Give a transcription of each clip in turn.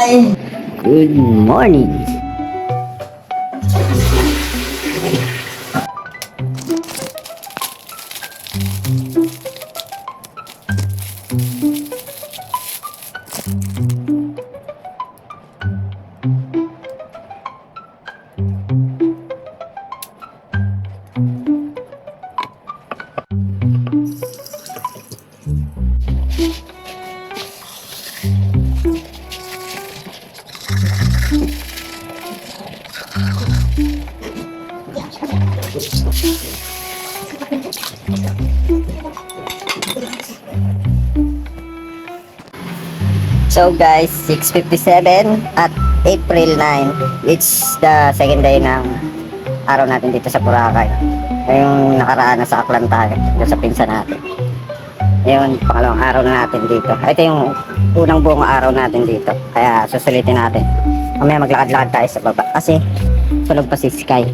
Hi! Good morning! So guys, 6:57 at April 9. It's the second day ng araw natin dito sa Boracay. Ngayong nakaraan na sa Aklan tayo, dito sa pinsan natin. Ngayon, pangalawang araw na natin dito. Ito yung unang buong araw natin dito. Kaya susulitin natin. Mamaya maglakad-lakad tayo sa baba. Kasi tulog pa si Sky.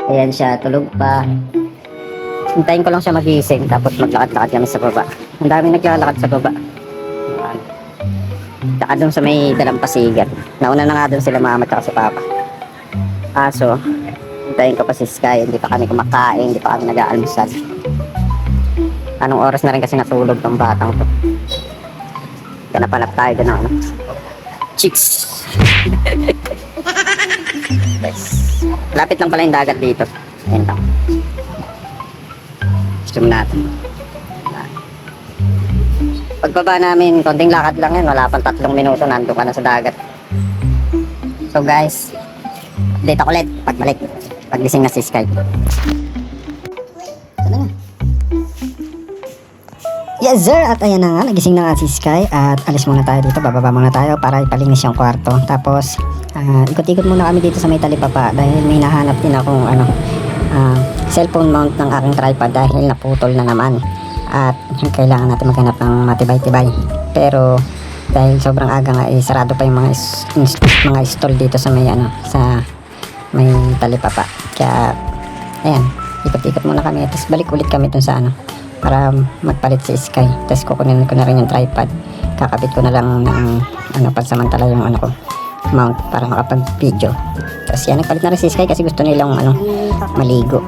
Ayan siya, tulog pa. Hintayin ko lang siya magising. Tapos maglakad-lakad kami sa baba. Ang dami naglalakad sa baba. Saka doon sa may dalampasigan. Nauna na nga doon sila mama at si papa. Aso, hintayin ko pa si Sky. Hindi pa kami kumakain, hindi pa kami nag-aalmusal. Anong oras na rin kasi natulog ng batang to. Ganapalap tayo doon ano. Chicks! Yes. Lapit lang pala yung dagat dito. Ayan lang. Zoom natin. Pagbaba namin, konting lakad lang yan. Wala pang 3 minuto, nandun ka na sa dagat. So guys, update ako ulit pagbalik. Paggising na si Sky. Sana nga. Yes sir, at ayan na nga, nagising na nga si Sky. At alis muna tayo dito, bababa muna tayo para ipalinis yung kwarto. Tapos, ikot-ikot muna kami dito sa may talipapa. Dahil may nahanap din akong cellphone mount ng aking tripod dahil naputol na naman. At kailangan natin maghanap ng matibay-tibay. Pero dahil sobrang aga nga, sarado pa yung mga stall dito sa may sa may talipapa. Kaya ayan, ikot-ikot muna kami. Tapos balik ulit kami dun sa para magpalit si Sky. Tapos kukunin ko na rin yung tripod. Kakabit ko na lang ng pansamantala yung ko mount para makapag-video. Tapos yan, nagpalit na rin si Sky kasi gusto nilang maligo.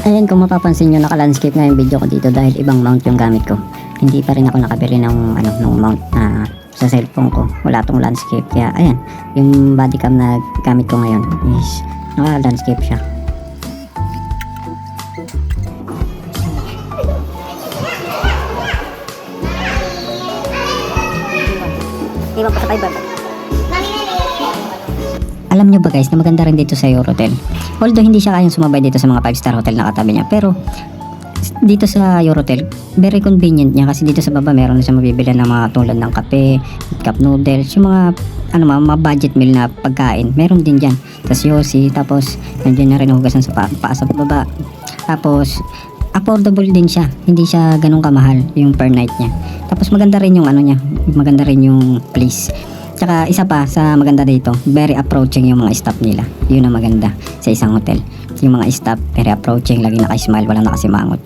Ayan, kung mapapansin nyo, naka-landscape na yung video ko dito dahil ibang mount yung gamit ko. Hindi pa rin ako nakabili ng mount na sa cellphone ko. Wala tong landscape. Kaya ayan, yung bodycam na gamit ko ngayon is naka-landscape siya. Iwan pa sa 500. Alam nyo ba guys na maganda rin dito sa Eurotel? Although hindi siya kayang sumabay dito sa mga 5-star hotel na katabi niya, pero dito sa Eurotel very convenient niya kasi dito sa baba meron na siya mabibili ng mga tulad ng kape, cup noodles, yung mga mga budget meal na pagkain meron din dyan. Tapos yosi, tapos nandiyan na rin hugasan sa paa sa baba. Tapos affordable din siya, hindi siya ganun kamahal yung per night niya. Tapos maganda rin yung niya, maganda rin yung place. Tsaka isa pa sa maganda dito, very approaching yung mga staff nila. Yun ang maganda sa isang hotel. Yung mga staff, very approaching, lagi naka-smile, walang nakasimangot.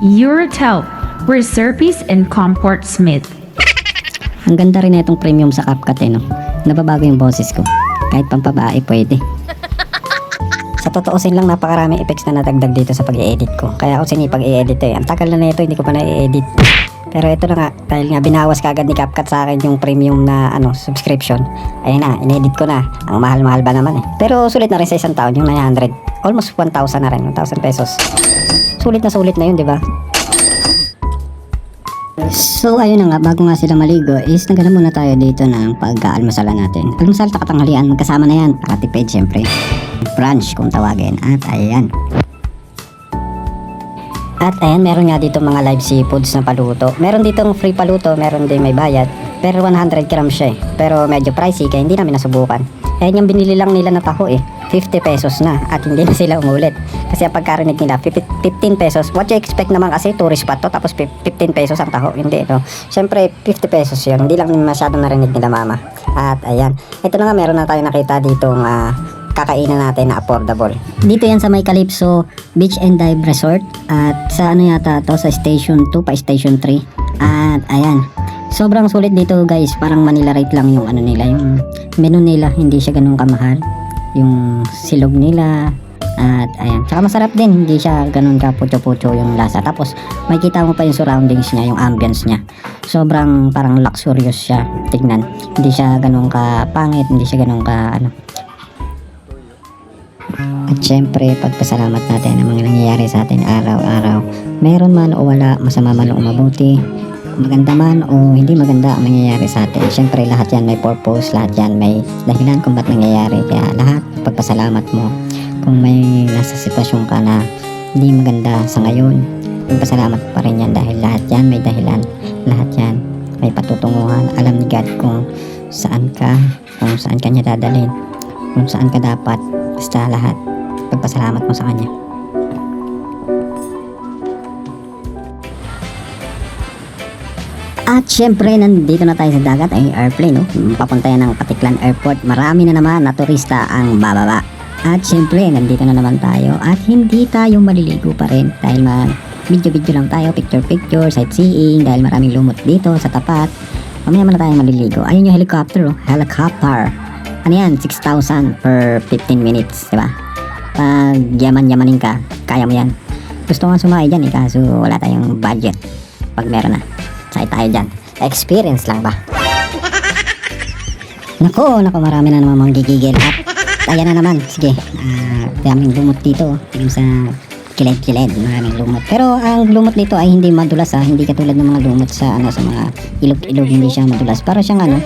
Eurotel, where service and comfort Smith. Ang ganda rin na itong premium sa CapCut no? Nababago yung boses ko. Kahit pampabae pwede. Sa totoosin lang, napakaraming effects na natagdag dito sa pag-i-edit ko. Kaya ako sinipag i-edit Ang tagal na ito, hindi ko pa na-i-edit. Pero ito na nga, dahil nga binawas kagad ni CapCut sa akin yung premium na subscription. Ayun na, inedit ko na. Ang mahal-mahal ba naman Pero sulit na rin sa isang taon yung 900. Almost 1,000 na rin, 1,000 pesos. Sulit na yun, di ba? So ayun na nga, bago nga sila maligo is naghanap muna tayo dito ng pag-aalmusalan natin. Almusal, katanghalian, magkasama na yan. Para tipid syempre. Brunch kung tawagin. At ayan. At ayan, meron nga dito mga live seafoods na paluto. Meron ditong free paluto, meron din may bayad. Pero 100 grams siya Pero medyo pricey kaya hindi namin nasubukan. Ayan yung binili lang nila na taho 50 pesos na at hindi na sila umulit. Kasi ang pagkarinig nila, 15 pesos. What you expect naman kasi tourist spot to tapos 15 pesos ang taho. Hindi Siyempre 50 pesos yun. Hindi lang masyadong narinig nila mama. At ayan, ito na nga, meron na tayo nakita ditong kakainan natin na affordable. Dito yan sa may Calypso Beach and Dive Resort at sa ano yata to, sa Station 2 pa Station 3. At ayan, sobrang sulit dito guys, parang Manila rate lang yung ano nila, yung menu nila, hindi siya ganun kamahal. Yung silog nila, at ayan, saka masarap din, hindi siya ganun ka pucho-pucho yung lasa. Tapos makikita mo pa yung surroundings niya, yung ambience niya, sobrang parang luxurious siya tignan, hindi siya ganun ka pangit, hindi siya ganun ka ano. At syempre pagpasalamat natin ang mga nangyayari sa atin araw-araw, meron man o wala, masama man o mabuti, maganda man o hindi maganda ang nangyayari sa atin, syempre lahat yan may purpose, lahat yan may dahilan kung ba't nangyayari. Kaya lahat pagpasalamat mo. Kung may nasa sitwasyon ka na hindi maganda sa ngayon, pagpasalamat pa rin yan dahil lahat yan may dahilan, lahat yan may patutunguhan. Alam ni God kung saan ka niya dadalhin, kung saan ka dapat, basta lahat pagpasalamat mo sa kanya. At syempre, nandito na tayo sa dagat, ay airplane, no? Papunta yan ng Patiklan Airport. Marami na naman na turista ang bababa. At syempre, nandito na naman tayo at hindi tayo maliligo pa rin dahil video-video lang tayo, picture-picture, sightseeing dahil maraming lumot dito sa tapat. Mamaya muna tayo maliligo. Ayun yung helicopter, oh. Helicopter. Ano yan? 6,000 per 15 minutes, diba? Pag yaman-yamanin ka, kaya mo yan. Gusto nga sumakay dyan kaso wala tayong budget. Pag meron na, sakay tayo dyan. Experience lang ba? Naku, marami na naman manggigigil. At ayan na naman, sige. Daming lumot dito. Tingin sa kilid-kilid, maraming lumot. Pero ang lumot dito ay hindi madulas hindi katulad ng mga lumot sa mga ilog-ilog, hindi siya madulas. Para siyang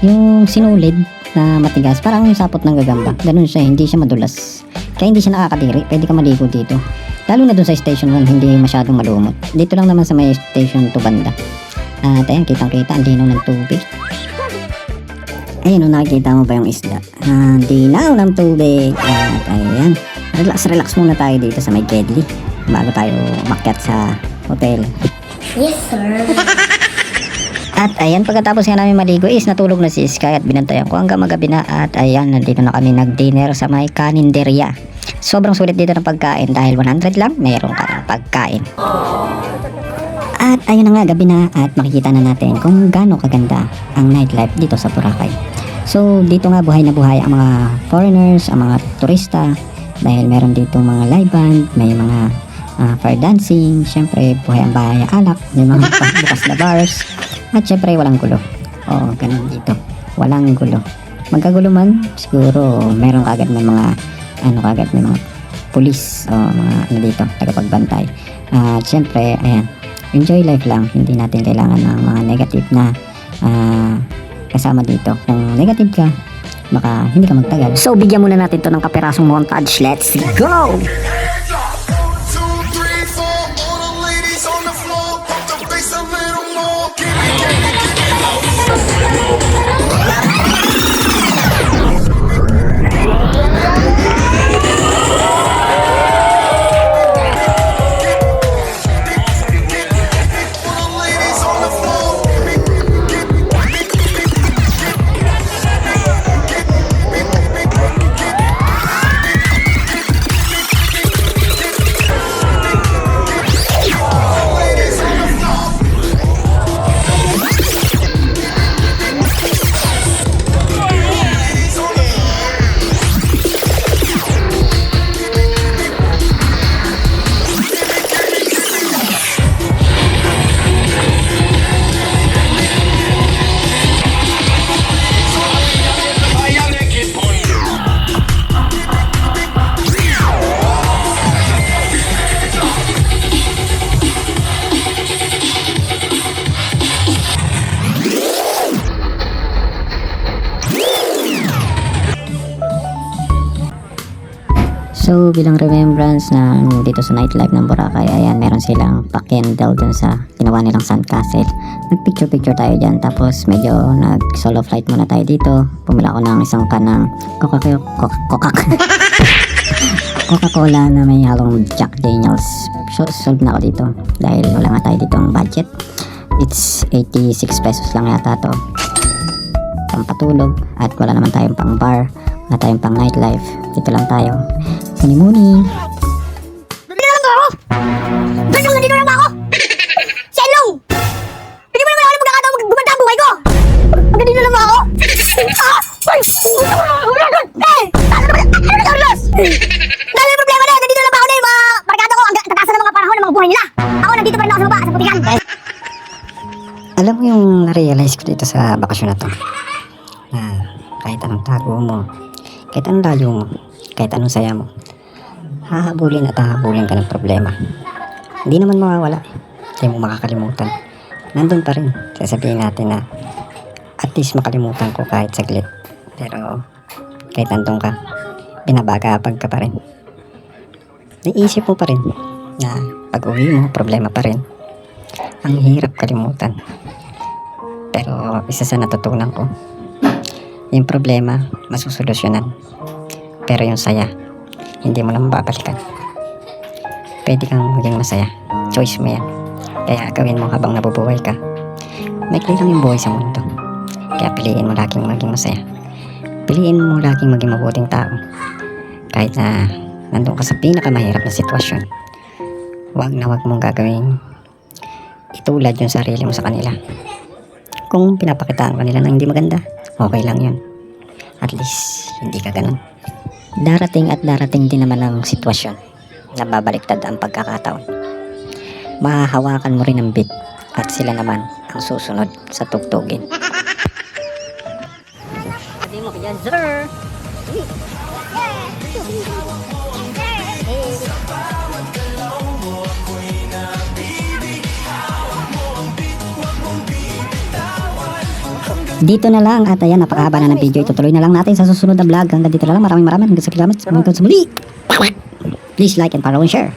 yung sinulid na matigas, parang yung sapot ng gagamba. Ganun siya, hindi siya madulas. Kaya hindi siya nakakadiri, pwede ka maligo dito. Lalo na dun sa Station 1, hindi masyadong malumot. Dito lang naman sa may Station 2 banda. At ayan, kitang-kita, ang linaw ng tubig. Ayun, nakikita mo ba yung isda? Dinaw ng tubig. At ayan, relax muna tayo dito sa may Kedli bago tayo umakyat sa hotel. Yes, sir. At ayan, pagkatapos nga namin maligo is natulog na si Sky at binantayan ko hanggang magabi na. At ayan, nandito na kami nag-dinner sa may kaninderya. Sobrang sulit dito ng pagkain dahil 100 lang, mayroon ka ng pagkain. At ayun na nga, gabi na at makikita na natin kung gaano kaganda ang nightlife dito sa Boracay. So dito nga buhay na buhay ang mga foreigners, ang mga turista dahil meron dito mga live band, may mga fair dancing, syempre buhay ang bahay alak, may mga bukas na bars at syempre walang gulo. Oo, ganun dito, walang gulo. Magkagulo man siguro meron kagad may mga may mga pulis o mga dito, tagapagbantay. At syempre ayan, enjoy life lang, hindi natin kailangan ng mga negative na kasama dito. Kung negative ka, baka hindi ka magtagal. So bigyan muna natin to ng kaperasong montage. Let's go! So bilang remembrance na dito sa nightlife ng Boracay, ayan, meron silang pa-candle dun sa ginawa nilang sandcastle. Nag-picture tayo dyan, tapos medyo nag-solo flight muna tayo dito. Pumila ako ng isang kanang Coca-Cola na may halong Jack Daniels. So solve na ako dito dahil wala nga tayo dito ang budget. It's 86 pesos lang yata to pampatulog at wala naman tayong pang bar. Wala tayong pang nightlife. Dito lang tayo. Muni-muni. Nandito lang ba ako? Basta nandito lang ba ako? Si Enlong! Hindi mo naman ako ng pagkakataon gumanda ang buhay ko! Hanggang dito lang ba ako? Ah! Ay! Eh! Ano na Carlos? Dahil may problema na, nandito lang ba ako na yung mga barkada ko hanggang tatasan ng mga panahon ng mga buhay nila. Ako nandito pa rin ako sa baba, sa putikan. Alam mo yung na-realize ko dito sa bakasyon na to? Na kahit anong tago mo, kahit anong layo mo, kahit anong saya mo, hahabulin at hahabulin ka ng problema. Hindi naman mawawala. Hindi mo makakalimutan. Nandun pa rin. Sasabihin natin na at least makalimutan ko kahit saglit. Pero kahit nandun ka, binabagapag ka pa rin. Naisip mo pa rin na pag uwi mo, problema pa rin. Ang hirap kalimutan. Pero isa sa natutunan ko, yung problema, masusolusyonan. Pero yung saya, hindi mo na mababalikan. Pwede kang maging masaya. Choice mo yan. Kaya gawin mo habang nabubuhay ka. Maikli lang yung buhay sa mundo. Kaya piliin mo laging maging masaya. Piliin mo laging maging mabuting tao. Kahit na nandun ka sa pinakamahirap na sitwasyon, wag na wag mong gagawin itulad yung sarili mo sa kanila. Kung pinapakitaan ka nila na hindi maganda, okay lang yun. At least, hindi ka ganun. Darating at darating din naman ang sitwasyon na babaliktad ang pagkakataon. Mahahawakan mo rin ang beat at sila naman ang susunod sa tugtugin. Sabi mo yan, sir! Dito na lang at ayan, napakahaba na ng video. Itutuloy na lang natin sa susunod na vlog. Hanggang dito na lang. Maraming hanggang sa kilamat. Hanggang sa muli. Please like and follow and share.